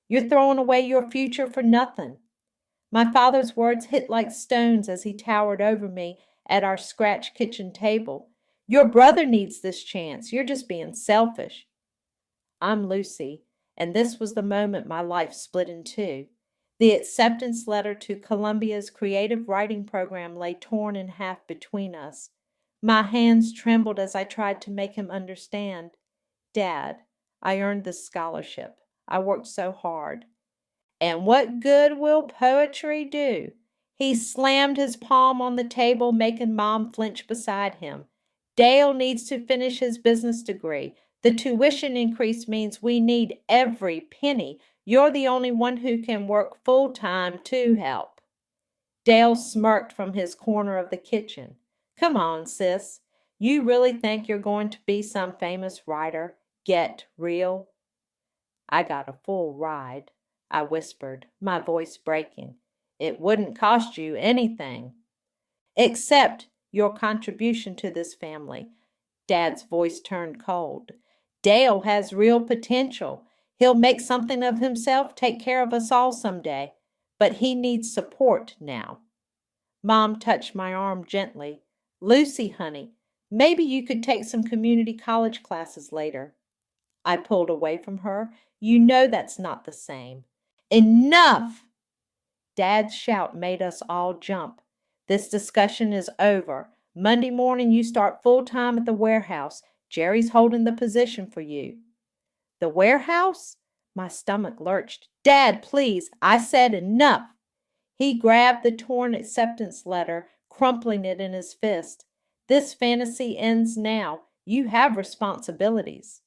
You're throwing away your future for nothing." My father's words hit like stones as he towered over me at our scratch kitchen table. "Your brother needs this chance. You're just being selfish." I'm Lucy, and this was the moment my life split in two. The acceptance letter to Columbia's creative writing program lay torn in half between us. My hands trembled as I tried to make him understand. "Dad, I earned this scholarship. I worked so hard." "And what good will poetry do?" He slammed his palm on the table, making Mom flinch beside him. "Dale needs to finish his business degree. The tuition increase means we need every penny. You're the only one who can work full time to help." Dale smirked from his corner of the kitchen. "Come on, sis. You really think you're going to be some famous writer? Get real." "I got a full ride," I whispered, my voice breaking. "It wouldn't cost you anything." "Except your contribution to this family." Dad's voice turned cold. "Dale has real potential. He'll make something of himself, take care of us all someday. But he needs support now." Mom touched my arm gently. "Lucy, honey, maybe you could take some community college classes later." I pulled away from her. "You know that's not the same." "Enough!" Dad's shout made us all jump. "This discussion is over. Monday morning you start full time at the warehouse. Jerry's holding the position for you." "The warehouse?" My stomach lurched. "Dad, please, I said enough." He grabbed the torn acceptance letter, crumpling it in his fist. "This fantasy ends now. You have responsibilities."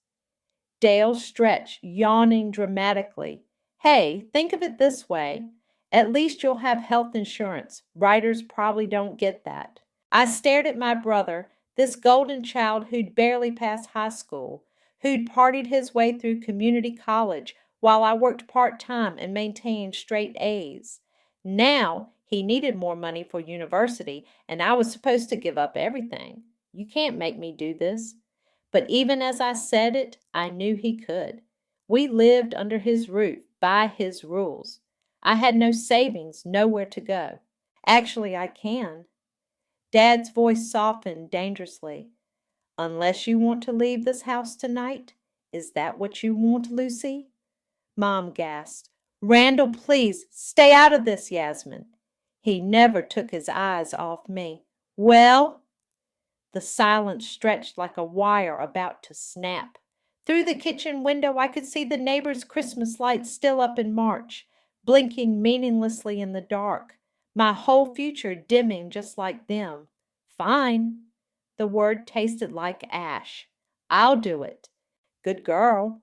Dale stretched, yawning dramatically. "Hey, think of it this way. At least you'll have health insurance. Writers probably don't get that." I stared at my brother, this golden child who'd barely passed high school, who'd partied his way through community college while I worked part-time and maintained straight A's. Now he needed more money for university, and I was supposed to give up everything. You can't make me do this. But even as I said it, I knew he could. We lived under his roof, by his rules. I had no savings, nowhere to go. "Actually, I can." Dad's voice softened dangerously. "Unless you want to leave this house tonight? Is that what you want, Lucy?" Mom gasped. "Randall, please, stay out of this, Yasmin." He never took his eyes off me. "Well?" The silence stretched like a wire about to snap. Through the kitchen window I could see the neighbors' Christmas lights still up in March, blinking meaninglessly in the dark. My whole future dimming just like them. "Fine." The word tasted like ash. "I'll do it." "Good girl."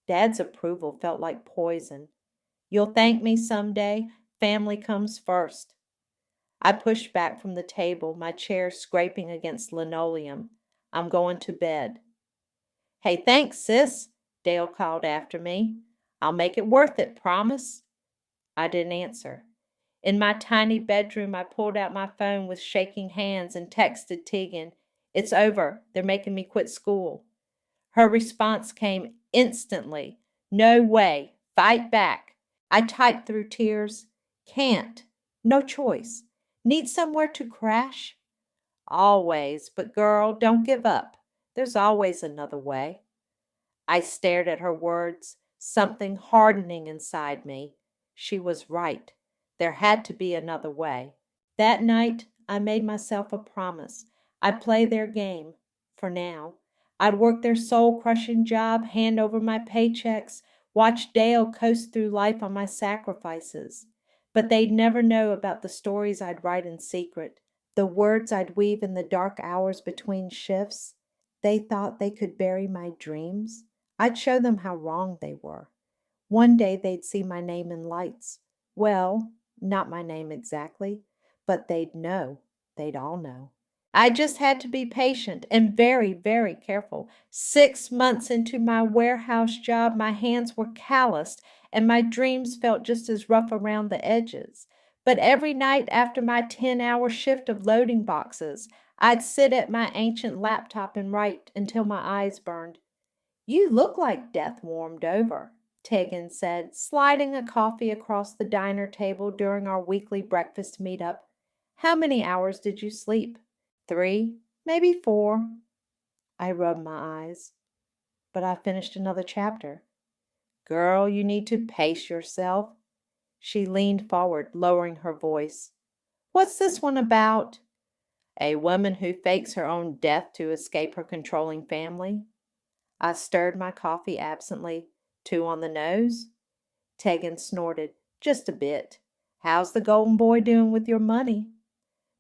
Dad's approval felt like poison. "You'll thank me someday. Family comes first." I pushed back from the table, my chair scraping against linoleum. "I'm going to bed." "Hey, thanks, sis," Dale called after me. "I'll make it worth it, promise." I didn't answer. In my tiny bedroom, I pulled out my phone with shaking hands and texted Tegan, "It's over. They're making me quit school." Her response came instantly. "No way. Fight back." I typed through tears, "Can't. No choice. Need somewhere to crash?" "Always. But girl, don't give up. There's always another way." I stared at her words, something hardening inside me. She was right. There had to be another way. That night, I made myself a promise. I'd play their game, for now. I'd work their soul-crushing job, hand over my paychecks, watch Dale coast through life on my sacrifices. But they'd never know about the stories I'd write in secret, the words I'd weave in the dark hours between shifts. They thought they could bury my dreams. I'd show them how wrong they were. One day they'd see my name in lights. Well, not my name exactly, but they'd know. They'd all know. I just had to be patient and very, very careful. 6 months into my warehouse job, my hands were calloused and my dreams felt just as rough around the edges. But every night after my 10-hour shift of loading boxes, I'd sit at my ancient laptop and write until my eyes burned. "You look like death warmed over." Tegan said, sliding a coffee across the diner table during our weekly breakfast meet-up. How many hours did you sleep? 3, maybe 4. I rubbed my eyes, but I finished another chapter. Girl, you need to pace yourself. She leaned forward, lowering her voice. What's this one about? A woman who fakes her own death to escape her controlling family. I stirred my coffee absently. 2 on the nose? Tegan snorted. Just a bit. How's the golden boy doing with your money?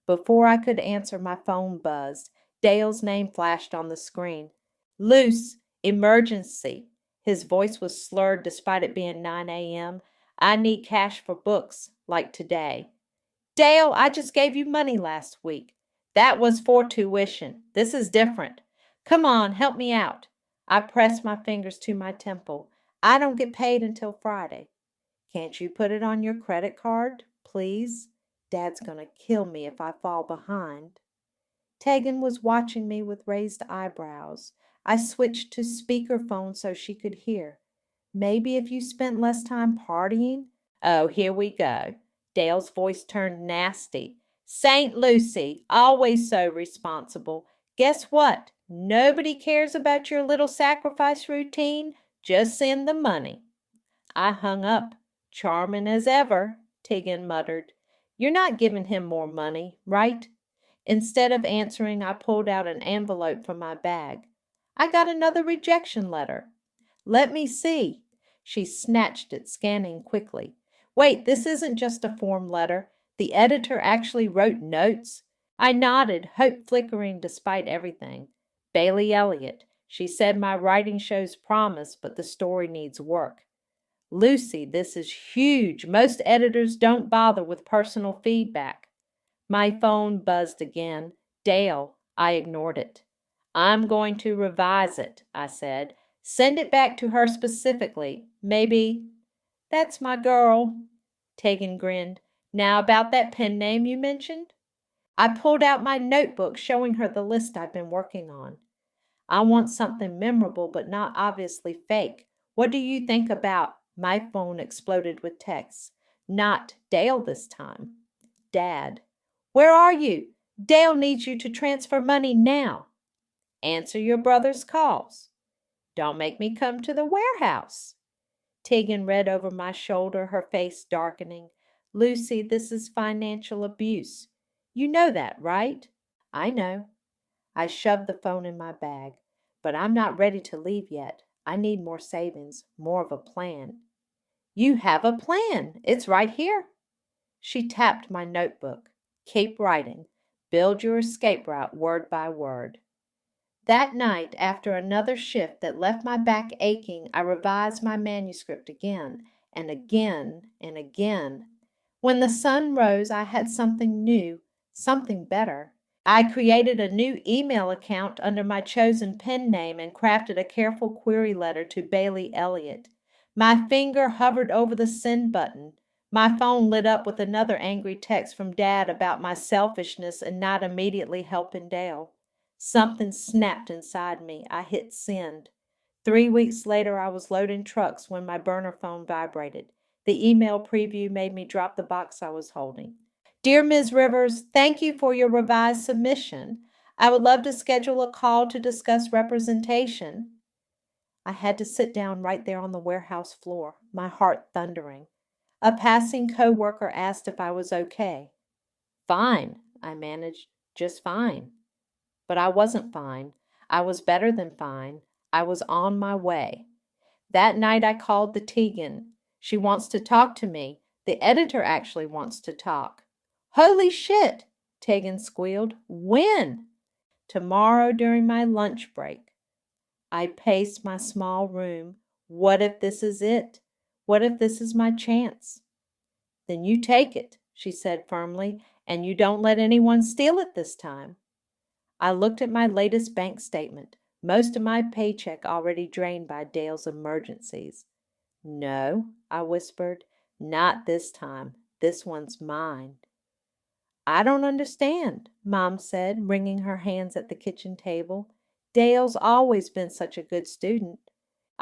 Before I could answer, my phone buzzed. Dale's name flashed on the screen. Luce, emergency. His voice was slurred despite it being 9 a.m. I need cash for books, like today. Dale, I just gave you money last week. That was for tuition. This is different. Come on, help me out. I pressed my fingers to my temple. I don't get paid until Friday. Can't you put it on your credit card, please? Dad's gonna kill me if I fall behind. Tegan was watching me with raised eyebrows. I switched to speakerphone so she could hear. Maybe if you spent less time partying? Oh, here we go. Dale's voice turned nasty. St. Lucy, always so responsible. Guess what? Nobody cares about your little sacrifice routine. Just send the money. I hung up. Charming as ever, Tegan muttered. You're not giving him more money, right? Instead of answering, I pulled out an envelope from my bag. I got another rejection letter. Let me see. She snatched it, scanning quickly. Wait, this isn't just a form letter. The editor actually wrote notes. I nodded, hope flickering despite everything. Bailey Elliott. She said my writing shows promise, but the story needs work. Lucy, this is huge. Most editors don't bother with personal feedback. My phone buzzed again. Dale. I ignored it. I'm going to revise it, I said. Send it back to her specifically. Maybe. That's my girl. Tegan grinned. Now about that pen name you mentioned? I pulled out my notebook, showing her the list I'd been working on. I want something memorable, but not obviously fake. What do you think about? My phone exploded with texts. Not Dale this time. Dad. Where are you? Dale needs you to transfer money now. Answer your brother's calls. Don't make me come to the warehouse. Tegan read over my shoulder, her face darkening. Lucy, this is financial abuse. You know that, right? I know. I shoved the phone in my bag. But I'm not ready to leave yet. I need more savings, more of a plan. You have a plan. It's right here. She tapped my notebook. Keep writing. Build your escape route word by word. That night, after another shift that left my back aching, I revised my manuscript again and again and again. When the sun rose, I had something new, something better. I created a new email account under my chosen pen name and crafted a careful query letter to Bailey Elliott. My finger hovered over the send button. My phone lit up with another angry text from Dad about my selfishness and not immediately helping Dale. Something snapped inside me. I hit send. 3 weeks later, I was loading trucks when my burner phone vibrated. The email preview made me drop the box I was holding. Dear Ms. Rivers, thank you for your revised submission. I would love to schedule a call to discuss representation. I had to sit down right there on the warehouse floor, my heart thundering. A passing co-worker asked if I was okay. Fine, I managed, just fine. But I wasn't fine. I was better than fine. I was on my way. That night I called the Tegan. She wants to talk to me. The editor actually wants to talk. Holy shit, Tegan squealed. When? Tomorrow during my lunch break. I paced my small room. What if this is it? What if this is my chance? Then you take it, she said firmly, and you don't let anyone steal it this time. I looked at my latest bank statement, most of my paycheck already drained by Dale's emergencies. No, I whispered, not this time. This one's mine. I don't understand, Mom said, wringing her hands at the kitchen table. Dale's always been such a good student.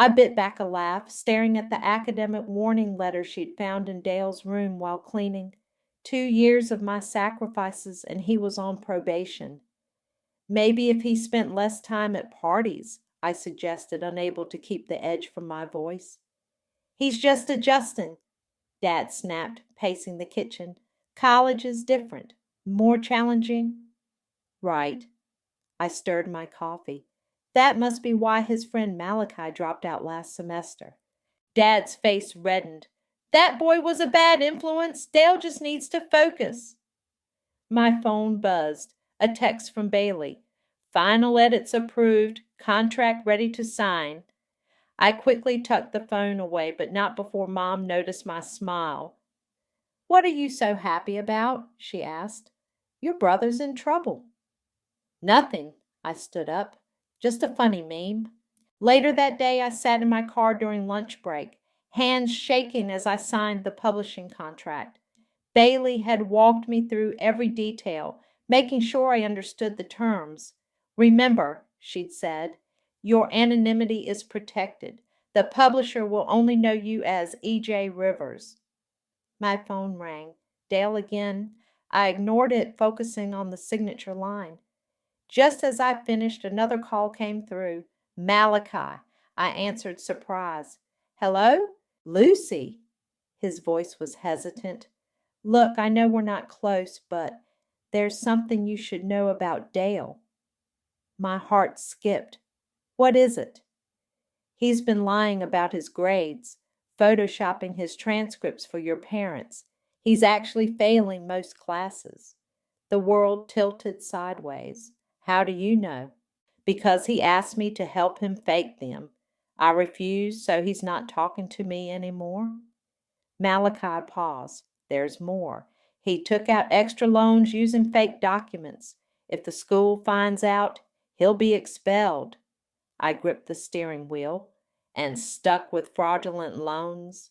I bit back a laugh, staring at the academic warning letter she'd found in Dale's room while cleaning. 2 years of my sacrifices, and he was on probation. Maybe if he spent less time at parties, I suggested, unable to keep the edge from my voice. He's just adjusting, Dad snapped, pacing the kitchen. College is different, more challenging. Right. I stirred my coffee. That must be why his friend Malachi dropped out last semester. Dad's face reddened. That boy was a bad influence. Dale just needs to focus. My phone buzzed. A text from Bailey. Final edits approved. Contract ready to sign. I quickly tucked the phone away, but not before Mom noticed my smile. What are you so happy about? She asked. Your brother's in trouble. Nothing. I stood up. Just a funny meme. Later that day, I sat in my car during lunch break, hands shaking as I signed the publishing contract. Bailey had walked me through every detail, making sure I understood the terms. Remember, she'd said, your anonymity is protected. The publisher will only know you as E.J. Rivers. My phone rang. Dale again. I ignored it, focusing on the signature line. Just as I finished, another call came through. Malachi. I answered, surprised. Hello? Lucy. His voice was hesitant. Look, I know we're not close, but there's something you should know about Dale. My heart skipped. What is it? He's been lying about his grades, photoshopping his transcripts for your parents. He's actually failing most classes. The world tilted sideways. How do you know? Because he asked me to help him fake them. I refused, so he's not talking to me anymore. Malachi paused. There's more. He took out extra loans using fake documents. If the school finds out, he'll be expelled. I gripped the steering wheel. And stuck with fraudulent loans?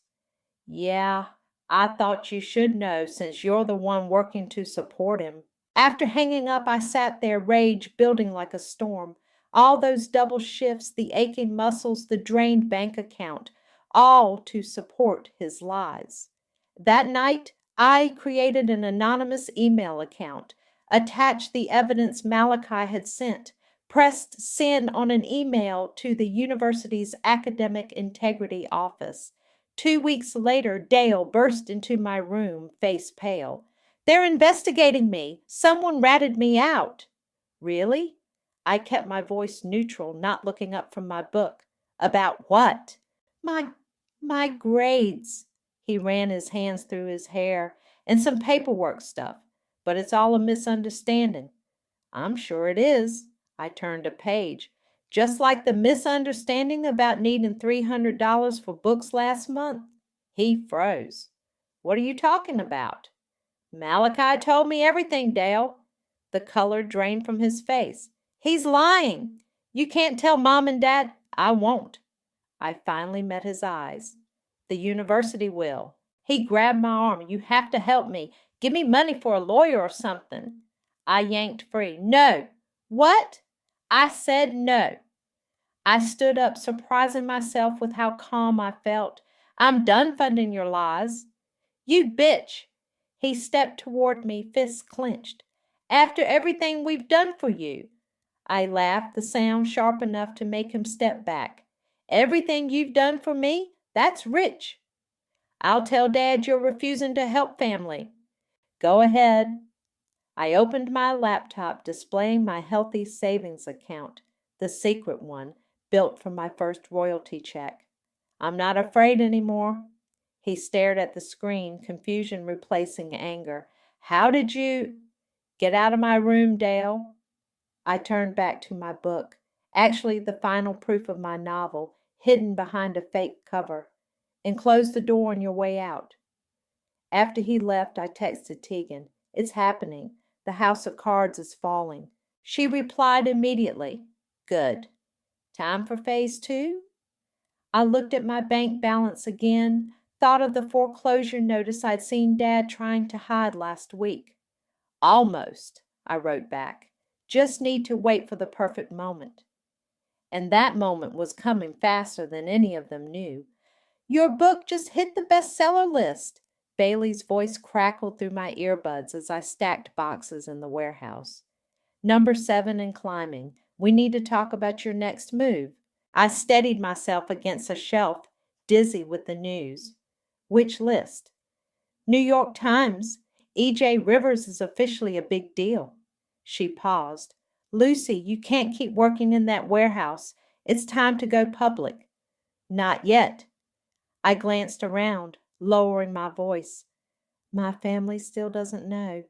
Yeah, I thought you should know since you're the one working to support him. After hanging up, I sat there, rage building like a storm. All those double shifts, the aching muscles, the drained bank account, all to support his lies. That night, I created an anonymous email account, attached the evidence Malachi had sent, pressed send on an email to the university's academic integrity office. 2 weeks later, Dale burst into my room, face pale. They're investigating me. Someone ratted me out. Really? I kept my voice neutral, not looking up from my book. About what? My grades. He ran his hands through his hair. And some paperwork stuff. But it's all a misunderstanding. I'm sure it is. I turned a page. Just like the misunderstanding about needing $300 for books last month. He froze. What are you talking about? Malachi told me everything, Dale. The color drained from his face. He's lying. You can't tell Mom and Dad. I won't. I finally met his eyes. The university will. He grabbed my arm. You have to help me. Give me money for a lawyer or something. I yanked free. No. What? I said no. I stood up, surprising myself with how calm I felt. I'm done funding your lies. You bitch. He stepped toward me, fists clenched. After everything we've done for you. I laughed, the sound sharp enough to make him step back. Everything you've done for me? That's rich. I'll tell Dad you're refusing to help family. Go ahead. I opened my laptop, displaying my healthy savings account, the secret one, built from my first royalty check. I'm not afraid anymore. He stared at the screen, confusion replacing anger. How did you... Get out of my room, Dale. I turned back to my book, actually the final proof of my novel, hidden behind a fake cover, and close the door on your way out. After he left, I texted Tegan. It's happening. The house of cards is falling. She replied immediately. Good. Time for phase 2? I looked at my bank balance again, thought of the foreclosure notice I'd seen Dad trying to hide last week. Almost, I wrote back. Just need to wait for the perfect moment. And that moment was coming faster than any of them knew. Your book just hit the bestseller list. Bailey's voice crackled through my earbuds as I stacked boxes in the warehouse. Number 7 and climbing. We need to talk about your next move. I steadied myself against a shelf, dizzy with the news. Which list? New York Times. E.J. Rivers is officially a big deal. She paused. Lucy, you can't keep working in that warehouse. It's time to go public. Not yet. I glanced around, lowering my voice. My family still doesn't know.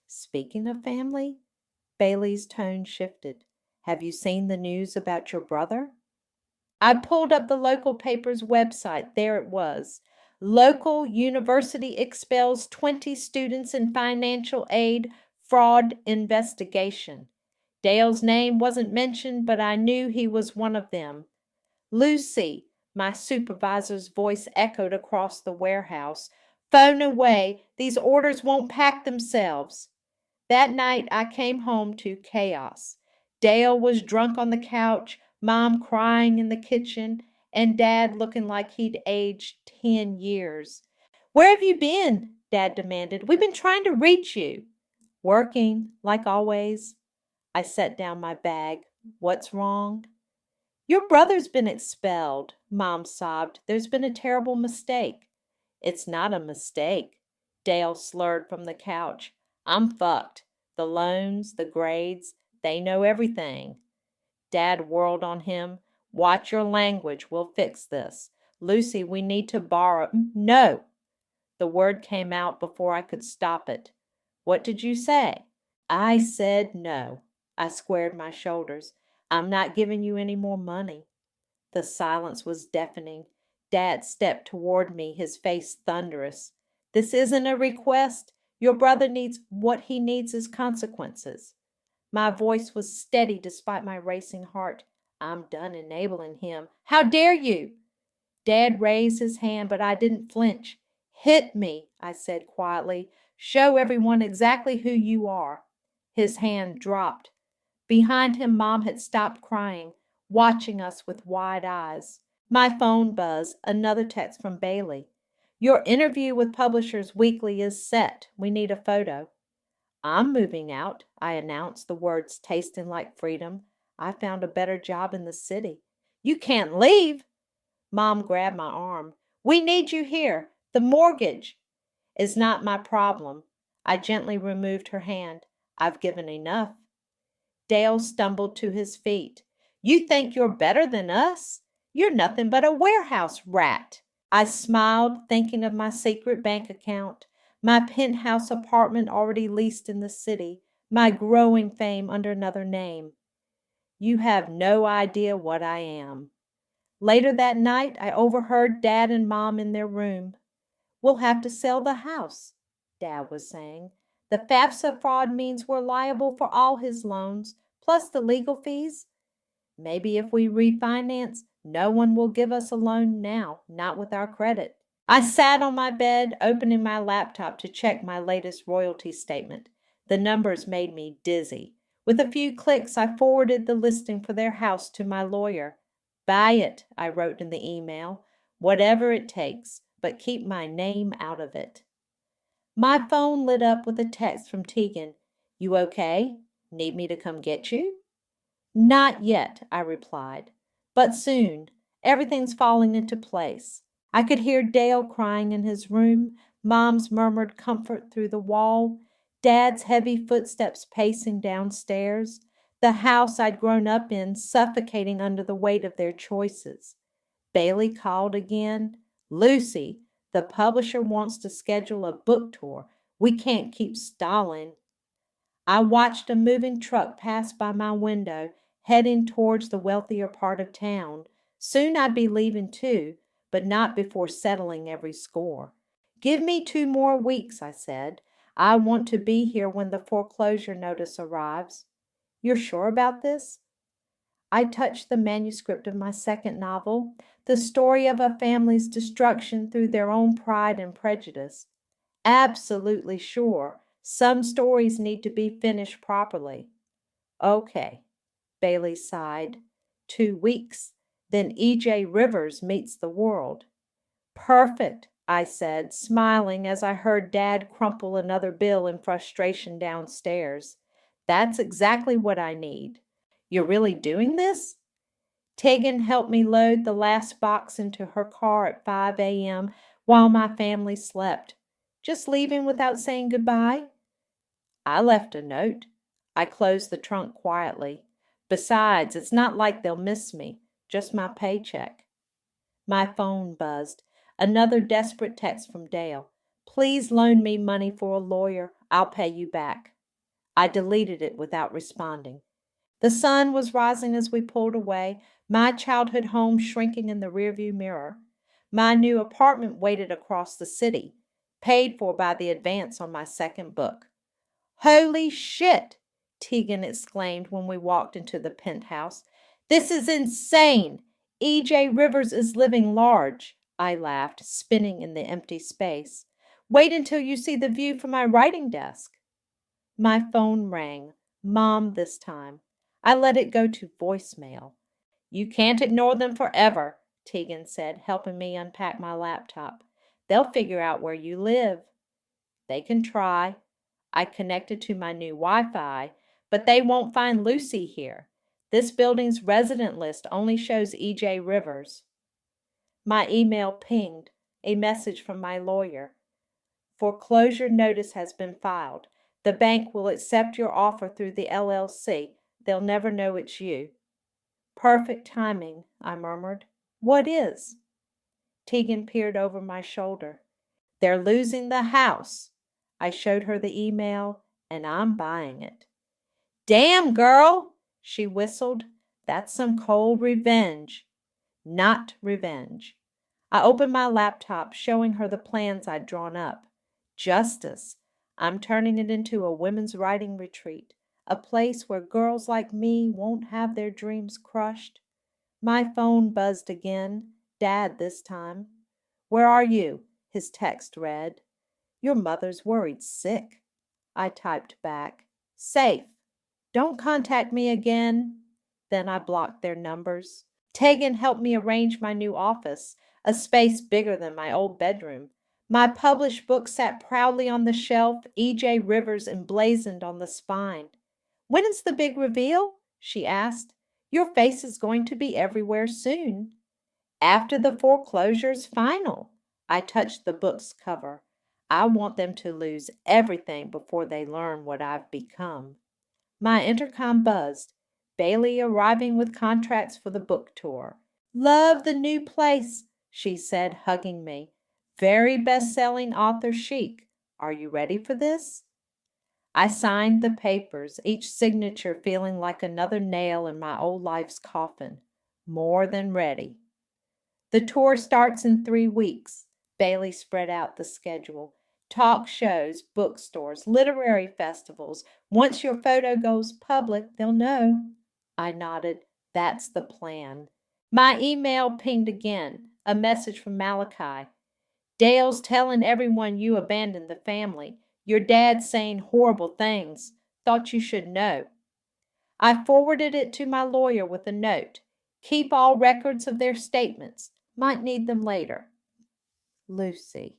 Speaking of family, Bailey's tone shifted. Have you seen the news about your brother? I pulled up the local paper's website. There it was. Local university expels 20 students in financial aid fraud investigation. Dale's name wasn't mentioned, but I knew he was one of them. Lucy, my supervisor's voice echoed across the warehouse. Phone away. These orders won't pack themselves. That night I came home to chaos. Dale was drunk on the couch, Mom crying in the kitchen, and Dad looking like he'd aged 10 years. Where have you been? Dad demanded. We've been trying to reach you. Working, like always. I set down my bag. What's wrong? Your brother's been expelled, Mom sobbed. There's been a terrible mistake. It's not a mistake. Dale slurred from the couch. I'm fucked. The loans, the grades, they know everything. Dad whirled on him. Watch your language. We'll fix this. Lucy, we need to borrow. No. The word came out before I could stop it. What did you say? I said no. I squared my shoulders. I'm not giving you any more money. The silence was deafening. Dad stepped toward me, his face thunderous. This isn't a request. Your brother needs what he needs is consequences. My voice was steady despite my racing heart. I'm done enabling him. How dare you? Dad raised his hand, but I didn't flinch. Hit me, I said quietly. Show everyone exactly who you are. His hand dropped. Behind him, Mom had stopped crying, watching us with wide eyes. My phone buzzed, another text from Bailey. Your interview with Publishers Weekly is set. We need a photo. I'm moving out, I announced, the words tasting like freedom. I found a better job in the city. You can't leave. Mom grabbed my arm. We need you here. The mortgage is not my problem. I gently removed her hand. I've given enough. Dale stumbled to his feet. You think you're better than us? You're nothing but a warehouse rat. I smiled, thinking of my secret bank account, my penthouse apartment already leased in the city, my growing fame under another name. You have no idea what I am. Later that night, I overheard Dad and Mom in their room. We'll have to sell the house, Dad was saying. The FAFSA fraud means we're liable for all his loans, plus the legal fees. Maybe if we refinance, no one will give us a loan now, not with our credit. I sat on my bed, opening my laptop to check my latest royalty statement. The numbers made me dizzy. With a few clicks, I forwarded the listing for their house to my lawyer. Buy it, I wrote in the email. Whatever it takes, but keep my name out of it. My phone lit up with a text from Tegan. You okay? Need me to come get you? Not yet, I replied. But soon. Everything's falling into place. I could hear Dale crying in his room, Mom's murmured comfort through the wall, Dad's heavy footsteps pacing downstairs, the house I'd grown up in suffocating under the weight of their choices. Bailey called again. Lucy, the publisher wants to schedule a book tour. We can't keep stalling. I watched a moving truck pass by my window, heading towards the wealthier part of town. Soon I'd be leaving too, but not before settling every score. Give me 2 more weeks, I said. I want to be here when the foreclosure notice arrives. You're sure about this? I touched the manuscript of my second novel, the story of a family's destruction through their own pride and prejudice. Absolutely sure. Some stories need to be finished properly. Okay, Bailey sighed. 2 weeks. Then E.J. Rivers meets the world. Perfect, I said, smiling as I heard Dad crumple another bill in frustration downstairs. That's exactly what I need. You're really doing this? Tegan helped me load the last box into her car at 5 a.m. while my family slept. Just leaving without saying goodbye? I left a note. I closed the trunk quietly. Besides, it's not like they'll miss me, just my paycheck. My phone buzzed. Another desperate text from Dale. Please loan me money for a lawyer. I'll pay you back. I deleted it without responding. The sun was rising as we pulled away, my childhood home shrinking in the rearview mirror. My new apartment waited across the city, paid for by the advance on my second book. Holy shit! Tegan exclaimed when we walked into the penthouse. This is insane! E.J. Rivers is living large, I laughed, spinning in the empty space. Wait until you see the view from my writing desk. My phone rang. Mom this time. I let it go to voicemail. You can't ignore them forever, Tegan said, helping me unpack my laptop. They'll figure out where you live. They can try. I connected to my new Wi-Fi, but they won't find Lucy here. This building's resident list only shows E.J. Rivers. My email pinged, a message from my lawyer. Foreclosure notice has been filed. The bank will accept your offer through the LLC. They'll never know it's you. Perfect timing, I murmured. What is? Tegan peered over my shoulder. They're losing the house. I showed her the email, and I'm buying it. Damn, girl, she whistled. That's some cold revenge. Not revenge. I opened my laptop, showing her the plans I'd drawn up. Justice. I'm turning it into a women's writing retreat, a place where girls like me won't have their dreams crushed. My phone buzzed again, Dad this time. Where are you? His text read. Your mother's worried sick. I typed back. Safe. Don't contact me again. Then I blocked their numbers. Tegan helped me arrange my new office, a space bigger than my old bedroom. My published book sat proudly on the shelf, E.J. Rivers emblazoned on the spine. When is the big reveal? She asked. Your face is going to be everywhere soon. After the foreclosure's final. I touched the book's cover. I want them to lose everything before they learn what I've become. My intercom buzzed. Bailey arriving with contracts for the book tour. Love the new place, she said, hugging me. Very best-selling author chic. Are you ready for this? I signed the papers, each signature feeling like another nail in my old life's coffin. More than ready. The tour starts in 3 weeks. Bailey spread out the schedule. Talk shows, bookstores, literary festivals. Once your photo goes public, they'll know. I nodded. That's the plan. My email pinged again. A message from Malachi. Dale's telling everyone you abandoned the family. Your dad's saying horrible things. Thought you should know. I forwarded it to my lawyer with a note. Keep all records of their statements. Might need them later. Lucy,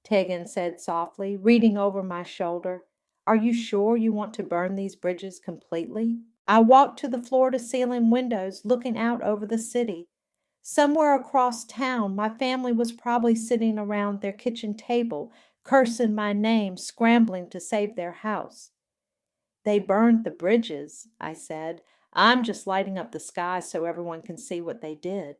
Tegan said softly, reading over my shoulder. Are you sure you want to burn these bridges completely? I walked to the floor-to-ceiling windows looking out over the city. Somewhere across town, my family was probably sitting around their kitchen table, cursing my name, scrambling to save their house. They burned the bridges, I said. I'm just lighting up the sky so everyone can see what they did.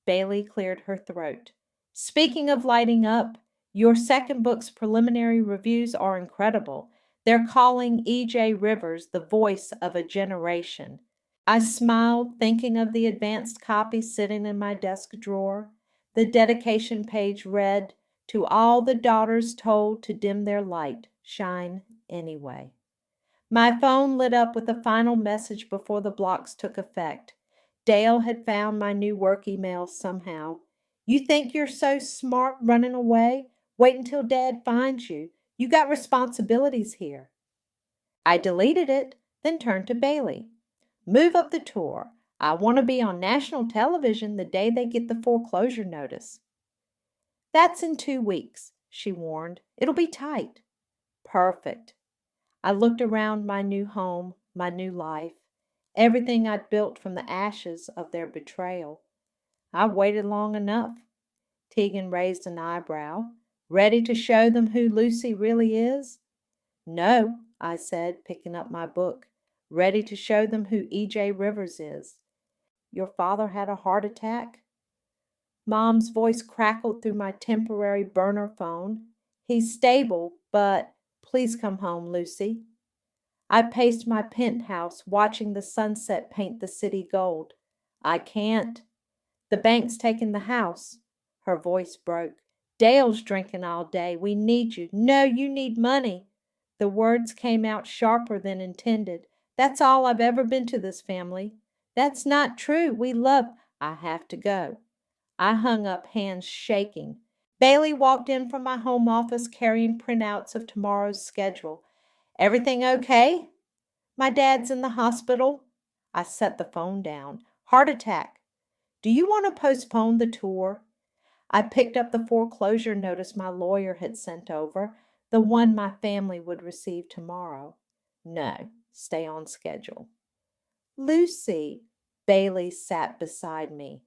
Bailey cleared her throat. Speaking of lighting up, your second book's preliminary reviews are incredible. They're calling E.J. Rivers the voice of a generation. I smiled, thinking of the advanced copy sitting in my desk drawer. The dedication page read, To all the daughters told to dim their light, shine anyway. My phone lit up with a final message before the blocks took effect. Dale had found my new work email somehow. You think you're so smart running away? Wait until Dad finds you. You got responsibilities here. I deleted it, then turned to Bailey. Move up the tour. I want to be on national television the day they get the foreclosure notice. That's in 2 weeks, she warned. It'll be tight. Perfect. I looked around my new home, my new life, everything I'd built from the ashes of their betrayal. I've waited long enough. Tegan raised an eyebrow. Ready to show them who Lucy really is? No, I said, picking up my book. Ready to show them who E.J. Rivers is. Your father had a heart attack? Mom's voice crackled through my temporary burner phone. He's stable, but please come home, Lucy. I paced my penthouse, watching the sunset paint the city gold. I can't. The bank's taking the house. Her voice broke. Dale's drinking all day. We need you. No, you need money. The words came out sharper than intended. That's all I've ever been to this family. That's not true. We love. I have to go. I hung up, hands shaking. Bailey walked in from my home office carrying printouts of tomorrow's schedule. Everything okay? My dad's in the hospital. I set the phone down. Heart attack. Do you want to postpone the tour? I picked up the foreclosure notice my lawyer had sent over, the one my family would receive tomorrow. No, stay on schedule. Lucy, Bailey sat beside me.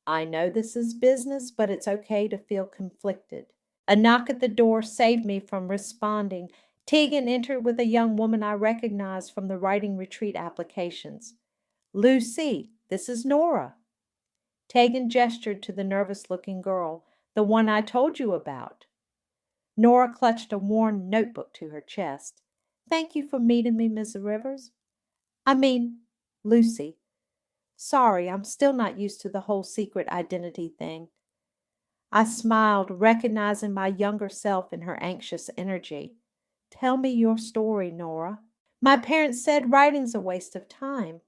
I know this is business, but it's okay to feel conflicted. A knock at the door saved me from responding. Tegan entered with a young woman I recognized from the writing retreat applications. Lucy, this is Nora. Tegan gestured to the nervous-looking girl, the one I told you about. Nora clutched a worn notebook to her chest. Thank you for meeting me, Miss Rivers. Lucy. Sorry, I'm still not used to the whole secret identity thing. I smiled, recognizing my younger self in her anxious energy. Tell me your story, Nora. My parents said writing's a waste of time.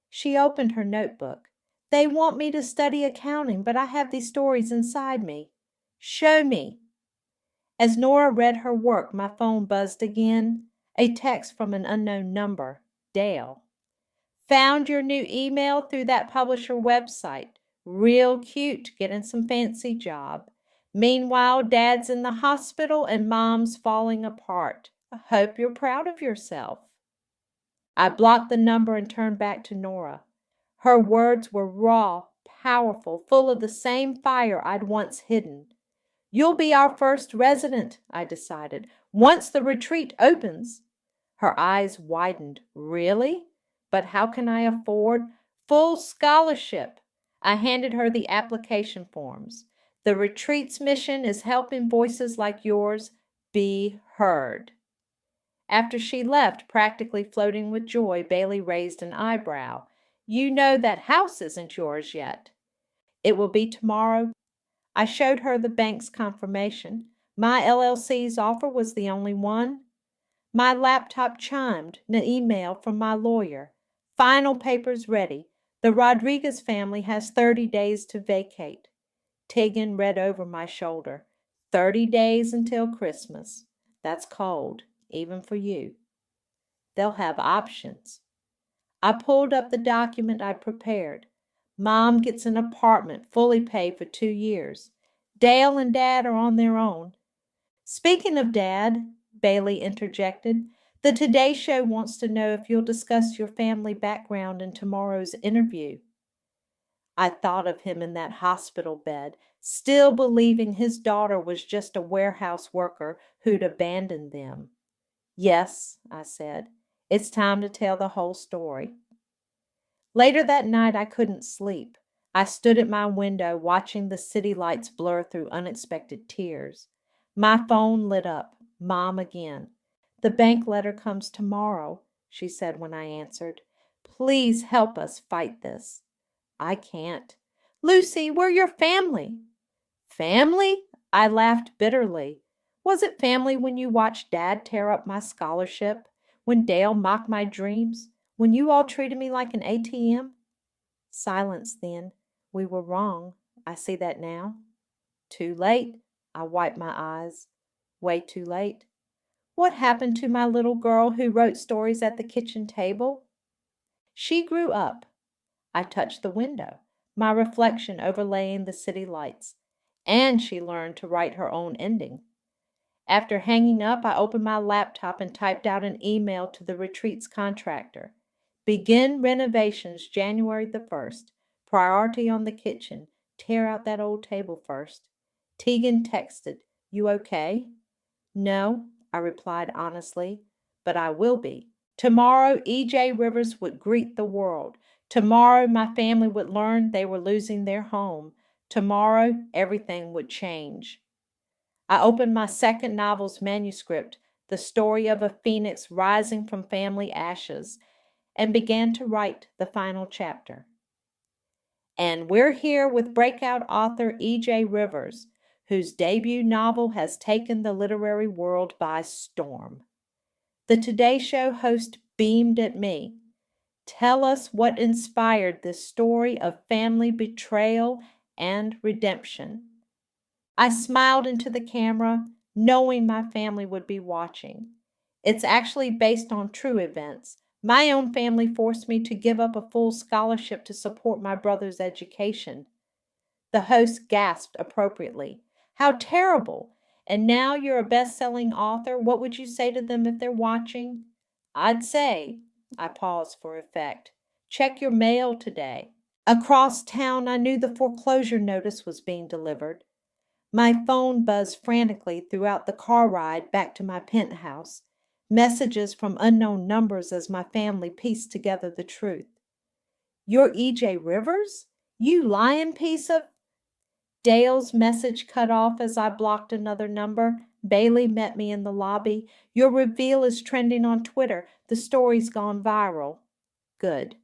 She opened her notebook. They want me to study accounting, but I have these stories inside me. Show me. As Nora read her work, my phone buzzed again. A text from an unknown number. Dale. Found your new email through that publisher website. Real cute, getting some fancy job. Meanwhile, Dad's in the hospital and Mom's falling apart. I hope you're proud of yourself. I blocked the number and turned back to Nora. Her words were raw, powerful, full of the same fire I'd once hidden. You'll be our first resident, I decided, once the retreat opens. Her eyes widened. Really? But how can I afford? Full scholarship. I handed her the application forms. The retreat's mission is helping voices like yours be heard. After she left, practically floating with joy, Bailey raised an eyebrow. You know that house isn't yours yet. It will be tomorrow. I showed her the bank's confirmation. My LLC's offer was the only one. My laptop chimed, an email from my lawyer. Final papers ready. The Rodriguez family has 30 days to vacate. Tegan read over my shoulder. 30 days until Christmas. That's cold, even for you. They'll have options. I pulled up the document I prepared. Mom gets an apartment fully paid for 2 years. Dale and Dad are on their own. Speaking of Dad, Bailey interjected, the Today Show wants to know if you'll discuss your family background in tomorrow's interview. I thought of him in that hospital bed, still believing his daughter was just a warehouse worker who'd abandoned them. Yes, I said, it's time to tell the whole story. Later that night, I couldn't sleep. I stood at my window watching the city lights blur through unexpected tears. My phone lit up. Mom again. The bank letter comes tomorrow, she said when I answered. Please help us fight this. I can't. Lucy, we're your family. Family? I laughed bitterly. Was it family when you watched Dad tear up my scholarship? When Dale mocked my dreams? When you all treated me like an ATM? Silence then. We were wrong. I see that now. Too late. I wiped my eyes. Way too late. What happened to my little girl who wrote stories at the kitchen table? She grew up. I touched the window, my reflection overlaying the city lights, and she learned to write her own ending. After hanging up, I opened my laptop and typed out an email to the retreat's contractor. Begin renovations January the 1st. Priority on the kitchen. Tear out that old table first. Tegan texted, "You okay?" "No," I replied honestly, "but I will be. Tomorrow, E.J. Rivers would greet the world. Tomorrow, my family would learn they were losing their home. Tomorrow, everything would change." I opened my second novel's manuscript, the story of a phoenix rising from family ashes, and began to write the final chapter. And we're here with breakout author E.J. Rivers, whose debut novel has taken the literary world by storm. The Today Show host beamed at me. "Tell us what inspired this story of family betrayal and redemption." I smiled into the camera, knowing my family would be watching. It's actually based on true events. My own family forced me to give up a full scholarship to support my brother's education. The host gasped appropriately. "How terrible! And now you're a best-selling author. What would you say to them if they're watching?" "I'd say," I paused for effect, "check your mail today." Across town, I knew the foreclosure notice was being delivered. My phone buzzed frantically throughout the car ride back to my penthouse, messages from unknown numbers as my family pieced together the truth. "You're E.J. Rivers? You lying piece of—" Dale's message cut off as I blocked another number. Bailey met me in the lobby. "Your reveal is trending on Twitter. The story's gone viral." Good.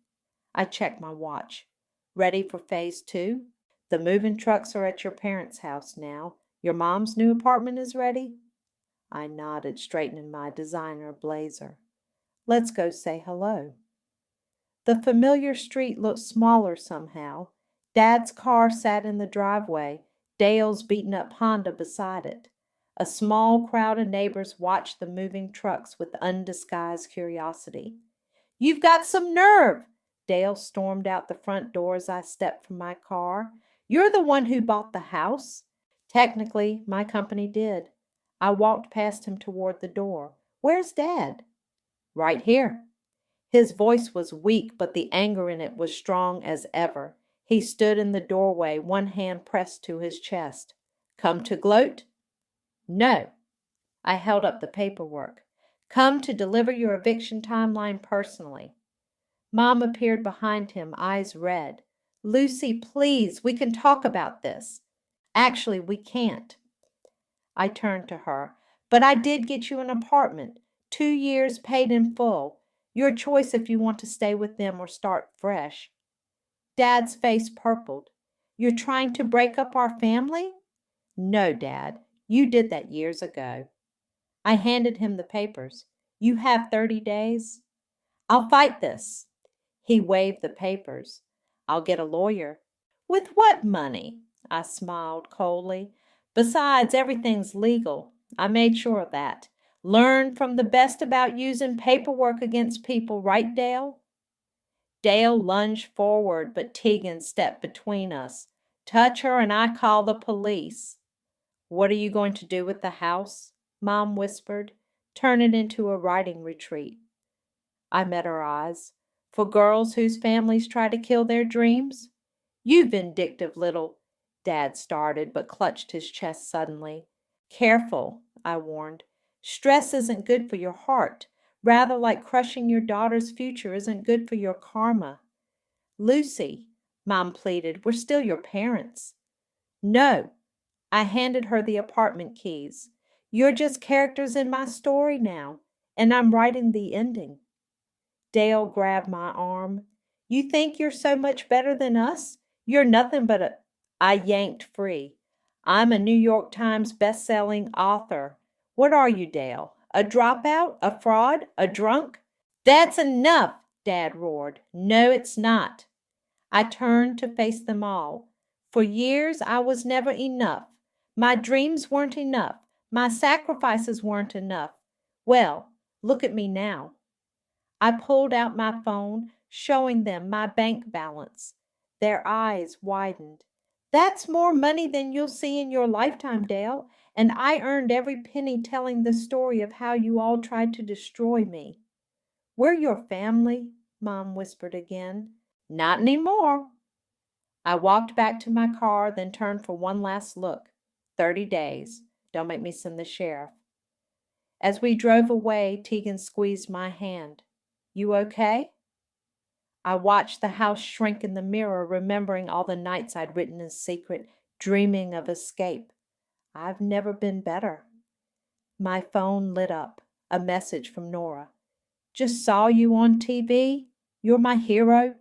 I checked my watch. Ready for phase 2? The moving trucks are at your parents' house now. Your mom's new apartment is ready? I nodded, straightening my designer blazer. Let's go say hello. The familiar street looked smaller somehow. Dad's car sat in the driveway, Dale's beaten-up Honda beside it. A small crowd of neighbors watched the moving trucks with undisguised curiosity. "You've got some nerve!" Dale stormed out the front door as I stepped from my car. "You're the one who bought the house." Technically, my company did. I walked past him toward the door. "Where's Dad?" "Right here." His voice was weak, but the anger in it was strong as ever. He stood in the doorway, one hand pressed to his chest. "Come to gloat?" "No." I held up the paperwork. "Come to deliver your eviction timeline personally." Mom appeared behind him, eyes red. "Lucy, please, we can talk about this." "Actually, we can't." I turned to her. "But I did get you an apartment. 2 years paid in full. Your choice if you want to stay with them or start fresh." Dad's face purpled. "You're trying to break up our family?" "No, Dad. You did that years ago." I handed him the papers. "You have 30 days." "I'll fight this." He waved the papers. "I'll get a lawyer." "With what money?" I smiled coldly. "Besides, everything's legal. I made sure of that. Learn from the best about using paperwork against people, right, Dale?" Dale lunged forward, but Tegan stepped between us. "Touch her and I call the police." "What are you going to do with the house?" Mom whispered. "Turn it into a writing retreat." I met her eyes. "For girls whose families try to kill their dreams?" "You vindictive little—" Dad started, but clutched his chest suddenly. "Careful," I warned. "Stress isn't good for your heart. Rather, like crushing your daughter's future isn't good for your karma." "Lucy," Mom pleaded, "we're still your parents." "No." I handed her the apartment keys. "You're just characters in my story now, and I'm writing the ending." Dale grabbed my arm. "You think you're so much better than us? You're nothing but a—" I yanked free. "I'm a New York Times best-selling author. What are you, Dale? A dropout? A fraud? A drunk?" "That's enough!" Dad roared. "No, it's not." I turned to face them all. For years, I was never enough. My dreams weren't enough. My sacrifices weren't enough. Well, look at me now. I pulled out my phone, showing them my bank balance. Their eyes widened. That's more money than you'll see in your lifetime, Dale, and I earned every penny telling the story of how you all tried to destroy me. We're your family, Mom whispered again. Not anymore. I walked back to my car, then turned for one last look. 30 days. Don't make me send the sheriff. As we drove away, Tegan squeezed my hand. You okay? I watched the house shrink in the mirror, remembering all the nights I'd written in secret, dreaming of escape. I've never been better. My phone lit up. A message from Nora. Just saw you on TV. You're my hero.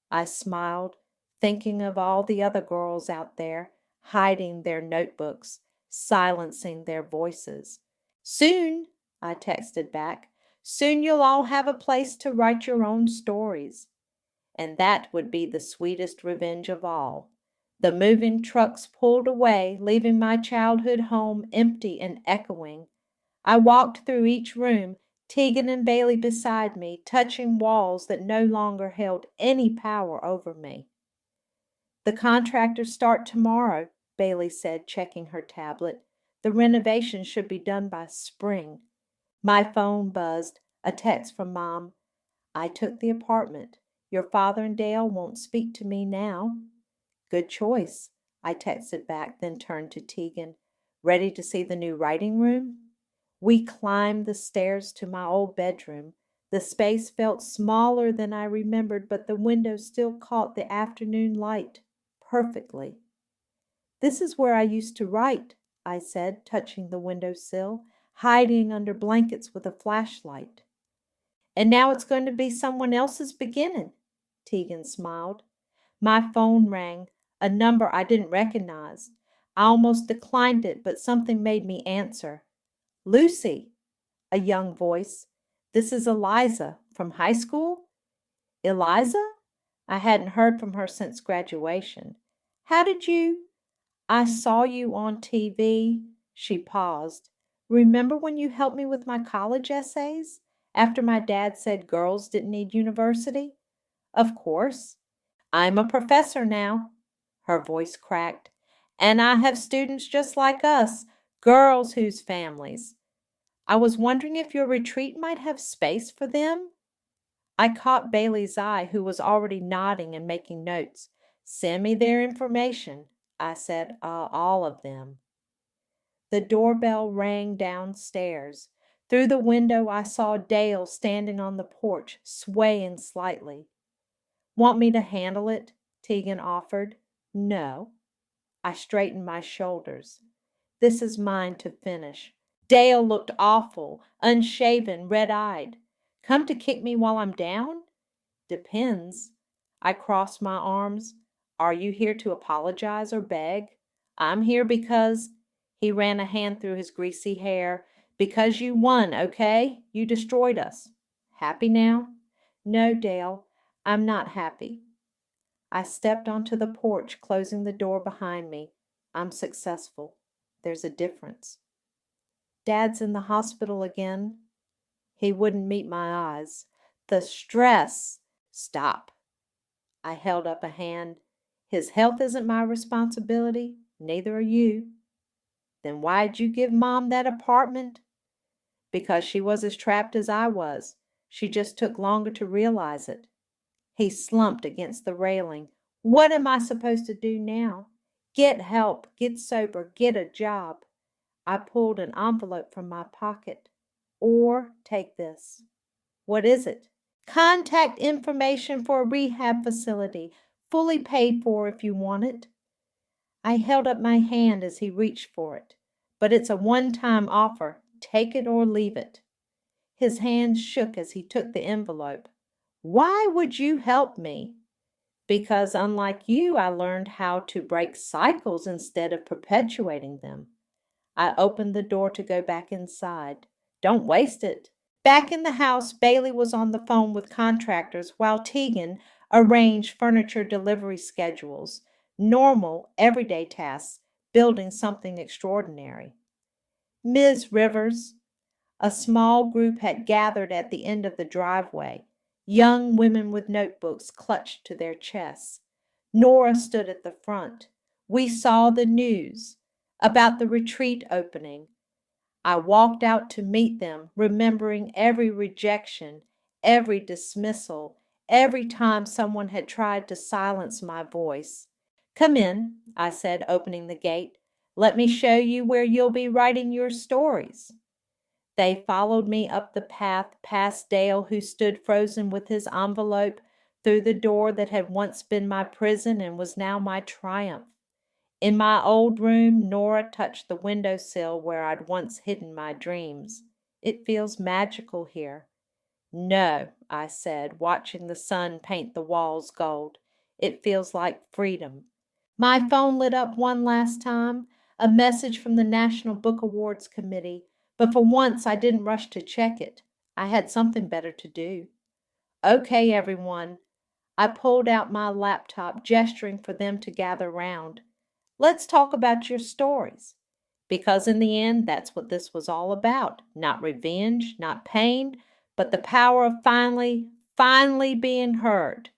I smiled, thinking of all the other girls out there, hiding their notebooks, silencing their voices. Soon, I texted back, soon you'll all have a place to write your own stories. And that would be the sweetest revenge of all. The moving trucks pulled away, leaving my childhood home empty and echoing. I walked through each room, Tegan and Bailey beside me, touching walls that no longer held any power over me. The contractors start tomorrow, Bailey said, checking her tablet. The renovation should be done by spring. My phone buzzed, a text from Mom. I took the apartment. Your father and Dale won't speak to me now. Good choice, I texted back, then turned to Tegan. Ready to see the new writing room? We climbed the stairs to my old bedroom. The space felt smaller than I remembered, but the window still caught the afternoon light perfectly. This is where I used to write, I said, touching the windowsill, hiding under blankets with a flashlight. And now it's going to be someone else's beginning, Tegan smiled. My phone rang, a number I didn't recognize. I almost declined it, but something made me answer. Lucy, a young voice. This is Eliza from high school? Eliza? I hadn't heard from her since graduation. How did you? I saw you on TV. She paused. Remember when you helped me with my college essays? After my dad said girls didn't need university? Of course. I'm a professor now. Her voice cracked. And I have students just like us, girls whose families. I was wondering if your retreat might have space for them? I caught Bailey's eye, who was already nodding and making notes. Send me their information, I said, all of them. The doorbell rang downstairs. Through the window I saw Dale standing on the porch, swaying slightly. Want me to handle it? Tegan offered. No. I straightened my shoulders. This is mine to finish. Dale looked awful, unshaven, red-eyed. Come to kick me while I'm down? Depends. I crossed my arms. Are you here to apologize or beg? I'm here because, he ran a hand through his greasy hair, because you won, okay? You destroyed us. Happy now? No, Dale, I'm not happy. I stepped onto the porch, closing the door behind me. I'm successful. There's a difference. Dad's in the hospital again. He wouldn't meet my eyes. The stress. Stop. I held up a hand. His health isn't my responsibility. Neither are you. Then why'd you give Mom that apartment? Because she was as trapped as I was. She just took longer to realize it. He slumped against the railing. What am I supposed to do now? Get help, get sober, get a job. I pulled an envelope from my pocket. Or take this. What is it? Contact information for a rehab facility, fully paid for if you want it. I held up my hand as he reached for it. But it's a one-time offer. Take it or leave it. His hand shook as he took the envelope. Why would you help me? Because unlike you, I learned how to break cycles instead of perpetuating them. I opened the door to go back inside. Don't waste it. Back in the house, Bailey was on the phone with contractors while Tegan arranged furniture delivery schedules, normal, everyday tasks, building something extraordinary. Ms. Rivers, a small group had gathered at the end of the driveway. Young women with notebooks clutched to their chests. Nora stood at the front. We saw the news about the retreat opening. I walked out to meet them, remembering every rejection, every dismissal, every time someone had tried to silence my voice. Come in, I said, opening the gate. Let me show you where you'll be writing your stories. They followed me up the path past Dale, who stood frozen with his envelope, through the door that had once been my prison and was now my triumph. In my old room, Nora touched the window sill where I'd once hidden my dreams. It feels magical here. No, I said, watching the sun paint the walls gold. It feels like freedom. My phone lit up one last time, a message from the National Book Awards Committee, but for once I didn't rush to check it. I had something better to do. Okay, everyone. I pulled out my laptop, gesturing for them to gather round. Let's talk about your stories. Because in the end, that's what this was all about. Not revenge, not pain, but the power of finally being heard.